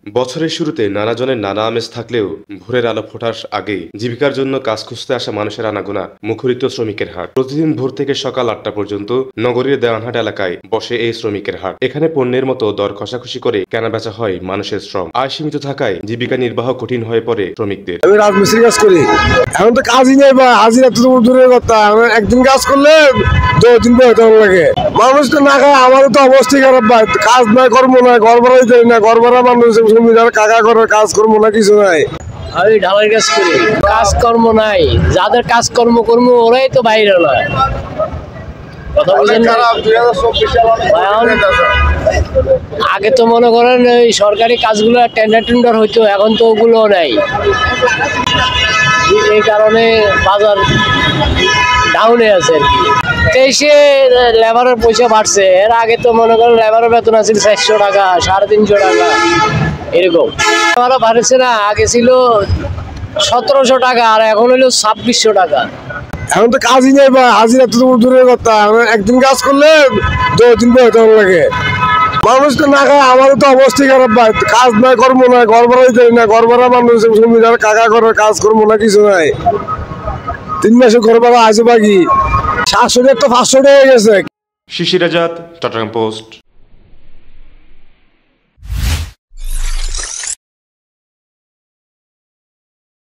বছরের শুরুতে নানা জনের নানা আমেজ থাকলেও ভোরের আলো ফোটার আগেই জীবিকার জন্য কাজ খুঁজতে আসা মানুষের আনাগোনা মুখরিত শ্রমিকের হাট। প্রতিদিন ভোর থেকে সকাল ৮টা পর্যন্ত নগরীর দেওয়ানহাট এলাকায় বসে এই শ্রমিকের হাট। এখানে পণ্যের মতো দর কষাকষি করে কেনাবেচা হয় মানুষের শ্রম। আয় সীমিত থাকায় জীবিকা নির্বাহ কঠিন হয়ে পড়ে শ্রমিকদের। আমি রাজমিস্ত্রি কাজ করি, এখন তো কাজই নেই বা হাজিরা তো দূরের কথা। একদিন কাজ করলে 2-3 বেতন লাগে। মানুষ তো না খায়, আমারও তো অবস্থা খারাপ ভাই। কাজ নাই, কর্ম নাই, ঘর ভাড়াই দেয় না। ঘর ভাড়া মানুষ কাকা করে কাজ কর্ম না, কিছু নাই। আমি ঢালাই কাজ করি, কাজকর্ম নাই। যাদের কাজকর্ম করবো ওরাই তো বাইরে নয়। আগে তো মনে করেন এই সরকারি কাজগুলো টেন্ডার হইতো, এখন তো ওগুলো নাই। এই কারণে বাজার ডাউনে আছে আর কি। 23-এ লেবারের পয়সা বাড়ছে। এর আগে তো মনে করেন লেবারের বেতন আছে 400 টাকা, 350 টাকা এরকম। আমারও বাড়ছে না, আগে ছিল 1700 টাকা আর এখন হলো 2600 টাকা। এখন তো কাজই নেই বা হাজিরা তো দূরের কথা। একদিন কাজ করলে 2-3 বেতন লাগে। মানুষ তো না খায়, আমারও তো অবস্থা খারাপ ভাই। কাজ নাই, কর্ম নাই, ঘর ভাড়াই দেয় না। ঘর ভাড়া মানুষ কাকা করে কাজ কর্ম না, কিছু নাই। 3 মাসে ঘর ভাড়া আছে বাকি। 700 টাকা 500 টাকা গেছে। শিশির আজাদ, চট্টগ্রাম পোস্ট।